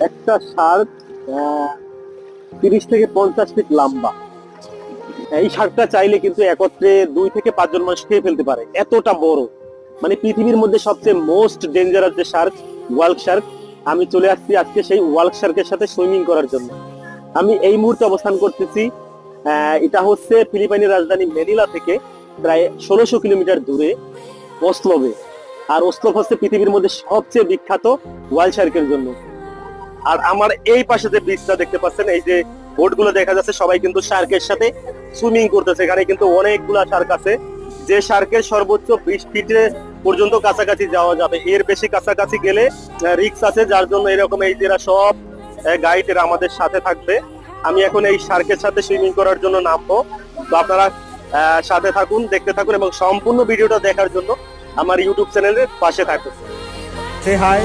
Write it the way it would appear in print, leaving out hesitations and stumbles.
একটা শার্ক 30 থেকে 50 ফিট লম্বা। এই শার্কটা চাইলে কিন্তু একত্রে 2 থেকে 5 জন মানুষ খেয়ে ফেলতে পারে, এতটা বড়। মানে পৃথিবীর মধ্যে সবচেয়ে মোস্ট ডেঞ্জারাস যে শার্ক, ওয়াল্ক শার্ক। আমি চলে আসছি আজকে সেই ওয়াল্ক শার্কের সাথে সুইমিং করার জন্য। আমি এই মুহূর্তে অবস্থান করতেছি, এটা হচ্ছে ফিলিপাইনের রাজধানী ম্যানিলা থেকে প্রায় 1600 কিলোমিটার দূরে ওসলোবে। আর ওসলো হচ্ছে পৃথিবীর মধ্যে সবচেয়ে বিখ্যাত ওয়াল্ক শার্কের জন্য। আর আমার এই পাশে যে ব্রিজটা দেখতে পাচ্ছেন, এই যে বোট গুলো দেখা যাচ্ছে, সবাই কিন্তু শার্কের সাথে সুইমিং করতেছে। এখানে কিন্তু অনেকগুলা শার্ক আছে, যে শার্কের সর্বোচ্চ 20 ফিটে পর্যন্ত কাছাকাছি যাওয়া যাবে। এর বেশি কাছাকাছি গেলে রিস্ক আছে, যার জন্য এরকম এই যে সব গাইড এরা আমাদের সাথে থাকবে। আমি এখন এই শার্কের সাথে সুইমিং করার জন্য নামবো। তো আপনারা সাথে থাকুন, দেখতে থাকুন এবং সম্পূর্ণ ভিডিওটা দেখার জন্য আমার ইউটিউব চ্যানেলের পাশে থাকুন। Say hi.